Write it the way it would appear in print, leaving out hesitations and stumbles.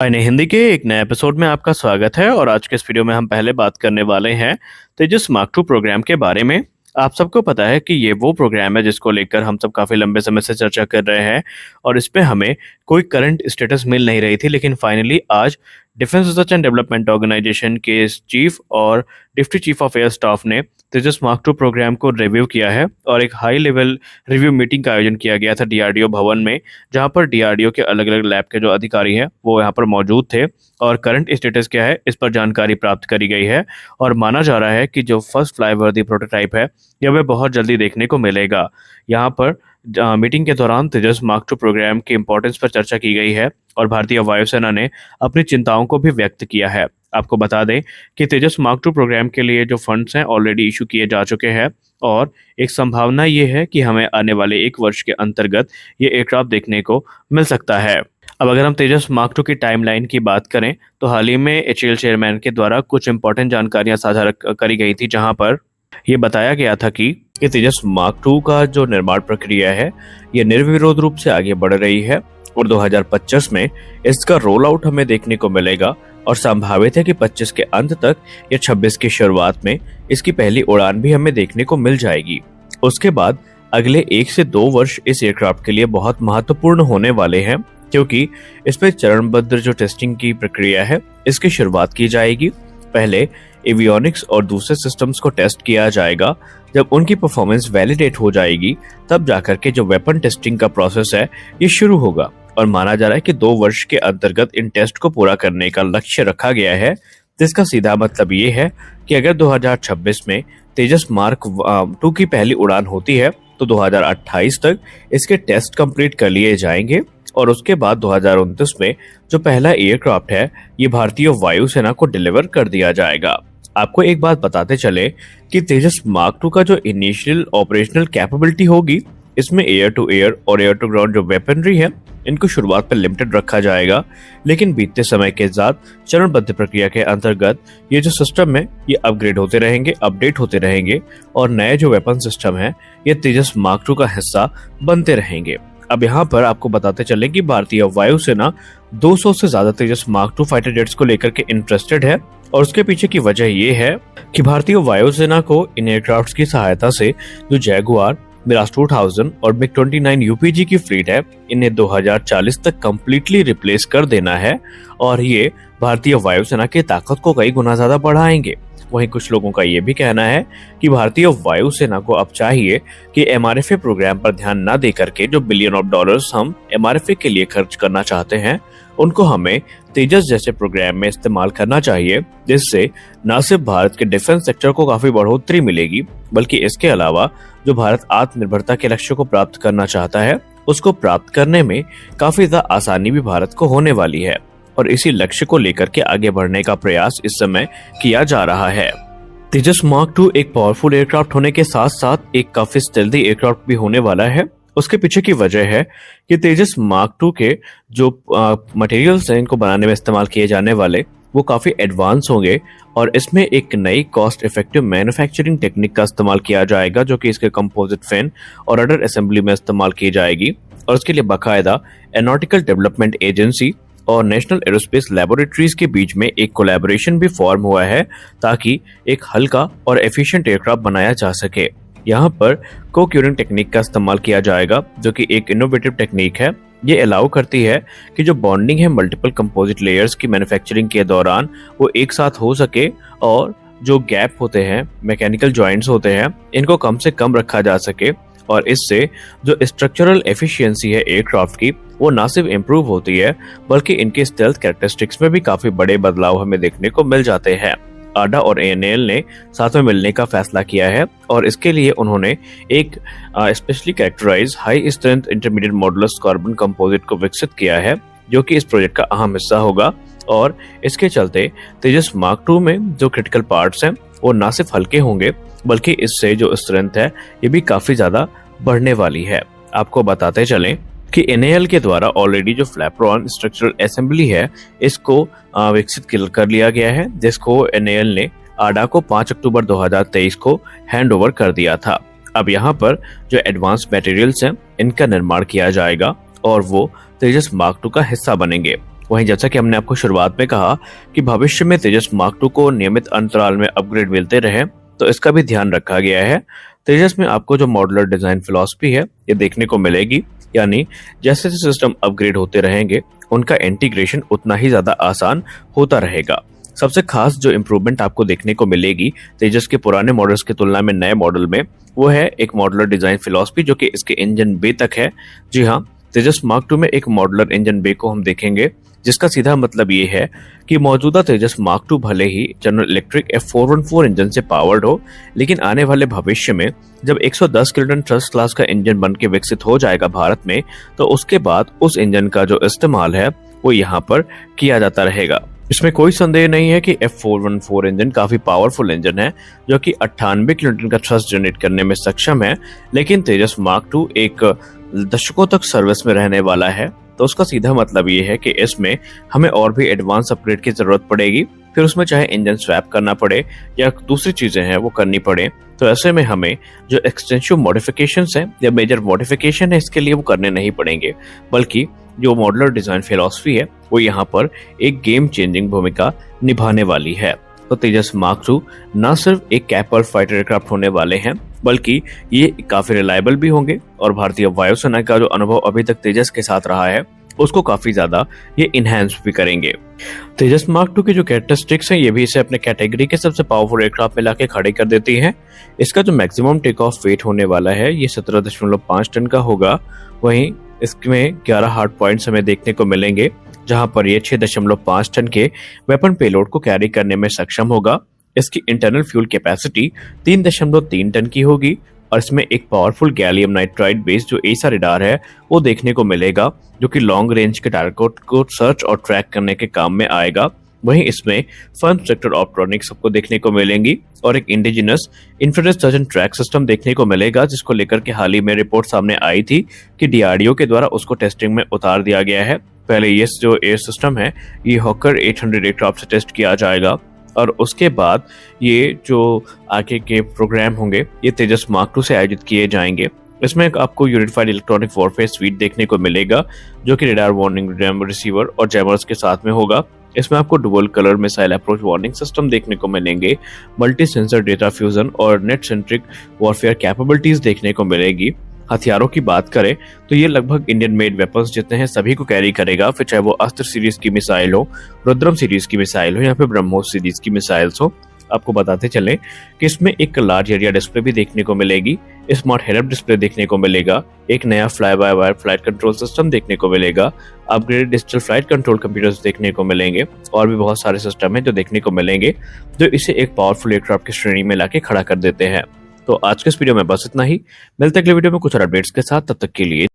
अने हिंदी के एक नए एपिसोड में आपका स्वागत है। और आज के इस वीडियो में हम पहले बात करने वाले हैं तेजस मार्क टू प्रोग्राम के बारे में। आप सबको पता है कि ये वो प्रोग्राम है जिसको लेकर हम सब काफ़ी लंबे समय से चर्चा कर रहे हैं और इस पे हमें कोई करंट स्टेटस मिल नहीं रही थी, लेकिन फाइनली आज defence research and development organisation के चीफ और deputy chief of air staff ने तेजस मार्क टू प्रोग्राम को रिव्यू किया है और एक हाई लेवल रिव्यू मीटिंग का आयोजन किया गया था डीआरडीओ भवन में, जहां पर डीआरडीओ के अलग अलग लैब के जो अधिकारी हैं वो यहाँ पर मौजूद थे और करंट स्टेटस क्या है इस पर जानकारी प्राप्त करी गई है। और माना जा रहा है कि जो फर्स्ट फ्लाई वर्दी प्रोटोटाइप है यह हमें बहुत जल्दी देखने को मिलेगा। यहाँ पर मीटिंग के दौरान तेजस मार्क टू प्रोग्राम की इंपॉर्टेंस पर चर्चा की गई है और भारतीय वायुसेना ने अपनी चिंताओं को भी व्यक्त किया है। आपको बता दें कि तेजस मार्क टू प्रोग्राम के लिए जो फंड्स हैं ऑलरेडी इशू किए जा चुके हैं और एक संभावना ये है कि हमें आने वाले 1 वर्ष के अंतर्गत ये एयरक्राफ्ट देखने को मिल सकता है। अब अगर हम तेजस मार्क टू की टाइमलाइन की बात करें तो हाल ही में एचएएल चेयरमैन के द्वारा कुछ इंपॉर्टेंट जानकारियां साझा करी गई थी, जहां पर ये बताया गया था कि तेजस मार्क टू का जो निर्माण प्रक्रिया है ये निर्विरोध रूप से आगे बढ़ रही है और 2025 में इसका रोल आउट हमें देखने को मिलेगा और संभावित है कि 25 के अंत तक या 26 की शुरुआत में इसकी पहली उड़ान भी हमें देखने को मिल जाएगी। उसके बाद अगले 1 से 2 वर्ष इस एयरक्राफ्ट के लिए बहुत महत्वपूर्ण होने वाले हैं, क्योंकि इस पर चरणबद्ध जो टेस्टिंग की प्रक्रिया है इसकी शुरुआत की जाएगी। पहले एवियोनिक्स और दूसरे सिस्टम्स को टेस्ट किया जाएगा। जब उनकी परफॉर्मेंस वैलिडेट हो जाएगी तब जाकर के जो वेपन टेस्टिंग का प्रोसेस है ये शुरू होगा और माना जा रहा है कि 2 वर्ष के अंतर्गत इन टेस्ट को पूरा करने का लक्ष्य रखा गया है। जिसका सीधा मतलब ये है कि अगर 2026 में तेजस मार्क 2 की पहली उड़ान होती है तो 2028 तक इसके टेस्ट कंप्लीट कर लिए जाएंगे और उसके बाद 2029 में जो पहला एयरक्राफ्ट है ये भारतीय वायुसेना को डिलीवर कर दिया जाएगा। आपको एक बात बताते चले कि तेजस मार्क 2 का जो इनिशियल ऑपरेशनल कैपेबिलिटी होगी इसमें एयर टू एयर और एयर टू ग्राउंड जो वेपनरी है इनको शुरुआत पर लिमिटेड रखा जाएगा, लेकिन बीतते समय के साथ चरणबद्ध प्रक्रिया के अंतर्गत ये जो सिस्टम है ये अपग्रेड होते रहेंगे, अपडेट होते रहेंगे और नए जो वेपन सिस्टम है ये तेजस मार्क 2 का हिस्सा बनते रहेंगे। अब यहाँ पर आपको बताते चले कि भारतीय वायुसेना 200 से ज्यादा तेजस मार्क 2 फाइटर जेट्स को लेकर के इंटरेस्टेड है और उसके पीछे की वजह ये है कि भारतीय वायुसेना को इन एयरक्राफ्ट की सहायता से जो जैगुआर, मिराज 2000 और मिग 29 यूपीजी की फ्लीट है इन्हें 2040 तक कंप्लीटली रिप्लेस कर देना है और ये भारतीय वायुसेना की ताकत को कई गुना ज्यादा बढ़ाएंगे। वहीं कुछ लोगों का ये भी कहना है कि भारतीय वायुसेना को अब चाहिए कि एमआरएफए प्रोग्राम पर ध्यान न देकर के जो बिलियन ऑफ डॉलर्स हम एमआरएफए के लिए खर्च करना चाहते हैं उनको हमें तेजस जैसे प्रोग्राम में इस्तेमाल करना चाहिए, जिससे न सिर्फ भारत के डिफेंस सेक्टर को काफी बढ़ोतरी मिलेगी बल्कि इसके अलावा जो भारत आत्मनिर्भरता के लक्ष्य को प्राप्त करना चाहता है उसको प्राप्त करने में काफी ज्यादा आसानी भी भारत को होने वाली है और इसी लक्ष्य को लेकर के आगे बढ़ने का प्रयास इस समय किया जा रहा है। तेजस मार्क 2 एक पावरफुल एयरक्राफ्ट होने के साथ साथ एक काफी स्टेल्दी एयरक्राफ्ट भी होने वाला है। उसके पीछे की वजह है कि तेजस मार्क 2 के जो मटेरियल्स हैं इनको बनाने में इस्तेमाल किए जाने वाले वो काफी एडवांस होंगे और इसमें एक नई कॉस्ट इफेक्टिव मैन्युफैक्चरिंग टेक्निक का इस्तेमाल किया जाएगा जो कि इसके कंपोजिट फैन और रडर असेंबली में इस्तेमाल की जाएगी और उसके लिए बाकायदा एरोनॉटिकल डेवलपमेंट एजेंसी और नेशनल एरोस्पेस लैबोरेटरीज के बीच में एक कोलैबोरेशन भी फॉर्म हुआ है ताकि एक हल्का और एफिशिएंट एयरक्राफ्ट बनाया जा सके। यहाँ पर को-क्यूरिंग टेक्निक का इस्तेमाल किया जाएगा जो कि एक इनोवेटिव टेक्निक है। ये अलाउ करती है कि जो बॉन्डिंग है मल्टीपल कंपोजिट लेयर्स की मैन्युफैक्चरिंग के दौरान वो एक साथ हो सके और जो गैप होते हैं, मैकेनिकल जॉइंट्स होते हैं, इनको कम से कम रखा जा सके और इससे जो स्ट्रक्चरल एफिशिएंसी है एयरक्राफ्ट की वो ना सिर्फ इम्प्रूव होती है बल्कि इनके स्टेल्थ कैरेक्टरिस्टिक्स में भी काफी बड़े बदलाव हमें देखने को मिल जाते हैं। आडा और एएनएल ने साथ में मिलने का फैसला किया है और इसके लिए उन्होंने एक specially characterise high strength intermediate modulus carbon composite को विकसित किया है जो कि इस प्रोजेक्ट का अहम हिस्सा होगा और इसके चलते तेजस मार्क 2 में जो क्रिटिकल पार्ट्स हैं वो ना सिर्फ हल्के होंगे बल्कि इससे जो स्ट्रेंथ है ये भी काफी ज्यादा बढ़ने वाली है। आपको बताते चलें कि एनएएल के द्वारा ऑलरेडी जो फ्लैपरॉन स्ट्रक्चरल असेंबली है इसको विकसित कर लिया गया है, जिसको एनएएल ने आडा को 5 अक्टूबर 2023 को हैंड ओवर कर दिया था। अब यहाँ पर जो एडवांस मटेरियल्स हैं इनका निर्माण किया जाएगा और वो तेजस मार्क 2 का हिस्सा बनेंगे। वहीं जैसा कि हमने आपको शुरुआत में कहा कि भविष्य में तेजस मार्क टू को नियमित अंतराल में अपग्रेड मिलते रहे, तो इसका भी ध्यान रखा गया है। तेजस में आपको जो मॉड्यूलर डिजाइन फिलॉसफी है ये देखने को मिलेगी, यानी जैसे जैसे सिस्टम अपग्रेड होते रहेंगे उनका इंटीग्रेशन उतना ही ज्यादा आसान होता रहेगा। सबसे खास जो इम्प्रूवमेंट आपको देखने को मिलेगी तेजस के पुराने मॉडल्स की तुलना में नए मॉडल में, वो है एक मॉडुलर डिजाइन फिलॉसफी जो कि इसके इंजन बे तक है। जी हाँ, तेजस मार्क टू में एक मॉडुलर इंजन बे को हम देखेंगे, जिसका सीधा मतलब ये है कि मौजूदा तेजस मार्क टू भले ही जनरल इलेक्ट्रिक F414 इंजन से पावर्ड हो, लेकिन आने वाले भविष्य में जब 110 किलोटन ट्रस्ट क्लास का इंजन बन के विकसित हो जाएगा भारत में, तो उसके बाद उस इंजन का जो इस्तेमाल है वो यहाँ पर किया जाता रहेगा। इसमें कोई संदेह नहीं है कि F414 इंजन काफी पावरफुल इंजन है जो कि 98 किलोन्यूटन का थ्रस्ट जनरेट करने में सक्षम है, लेकिन तेजस मार्क टू एक दशकों तक सर्विस में रहने वाला है, तो उसका सीधा मतलब ये है कि इसमें हमें और भी एडवांस अपग्रेड की जरूरत पड़ेगी, फिर उसमें चाहे इंजन स्वैप करना पड़े या दूसरी चीजें हैं वो करनी पड़े। तो ऐसे में हमें जो एक्सटेंसिव मॉडिफिकेशंस हैं या मेजर मॉडिफिकेशन है इसके लिए वो करने नहीं पड़ेंगे, बल्कि जो मॉडुलर डिजाइन फिलॉसफी है वो यहाँ पर एक गेम चेंजिंग भूमिका निभाने वाली है। तो तेजस मार्क टू न सिर्फ एक कैपर्ड फाइटर एयरक्राफ्ट होने वाले हैं, बल्कि ये काफी रिलायबल भी होंगे और भारतीय वायुसेना का जो अनुभव अभी तक तेजस के साथ रहा है उसको काफी ज्यादा ये इनहेंस भी करेंगे। तेजस मार्क टू की जो कैरेक्टरिस्टिक्स हैं ये भी इसे अपने कैटेगरी के सबसे पावरफुल एयरक्राफ्ट में लाके खड़े कर देती हैं। इसका जो मैक्सिमम टेक ऑफ वेट होने वाला है ये 17.5 टन का होगा। वहीं इसमें 11 हार्ड पॉइंट्स हमें देखने को मिलेंगे, जहां पर ये 6.5 टन के वेपन पेलोड को कैरी करने में सक्षम होगा। इसकी इंटरनल फ्यूल कैपेसिटी 3.3 टन की होगी और इसमें एक पावरफुल गैलियम नाइट्राइड बेस्ड जो एसा रडार है वो देखने को मिलेगा, जो कि लॉन्ग रेंज के टारगेट को सर्च और ट्रैक करने के काम में आएगा। वहीं इसमें फर्म सेक्टर ऑप्ट्रॉनिक्स सबको देखने को मिलेंगी और एक indigenous infrared surgeon track system देखने को मिलेगा, जिसको लेकर के हाल ही में रिपोर्ट सामने आई थी कि DRDO के द्वारा उसको टेस्टिंग में उतार दिया गया है। पहले ये जो एयर सिस्टम है ये हॉकर 800 एयरक्राफ्ट से टेस्ट किया जाएगा और उसके बाद ये जो आगे के प्रोग्राम होंगे ये तेजस मार्क टू से आयोजित किए जाएंगे। इसमें आपको यूनिफाइड इलेक्ट्रॉनिक वॉरफेयर स्वीट देखने को मिलेगा, जो कि रेडार वार्निंग रिसीवर और जैमर्स के साथ में होगा। इसमें आपको dual colour missile approach warning system देखने को मिलेंगे, मल्टी सेंसर डेटा फ्यूजन और नेट सेंट्रिक वॉरफेयर कैपेबिलिटीज देखने को मिलेगी। हथियारों की बात करें तो ये लगभग इंडियन मेड वेपन्स जितने हैं सभी को कैरी करेगा, फिर चाहे वो अस्त्र सीरीज की मिसाइल हो, रुद्रम सीरीज की मिसाइल हो या फिर ब्रह्मोस सीरीज की मिसाइल्स हो। आपको बताते चलें कि इसमें एक लार्ज एरिया डिस्प्ले भी देखने को मिलेगी, स्मार्ट हेड अप डिस्प्ले देखने को मिलेगा, एक नया fly by wire flight control system देखने को मिलेगा, upgraded digital flight control computers देखने को मिलेंगे और भी बहुत सारे सिस्टम हैं जो देखने को मिलेंगे, जो इसे एक पावरफुल एयरक्राफ्ट की श्रेणी में लाके खड़ा कर देते हैं। तो आज के इस वीडियो में बस इतना ही, मिलते हैं अगले वीडियो में कुछ और अपडेट्स के साथ, तब तक के लिए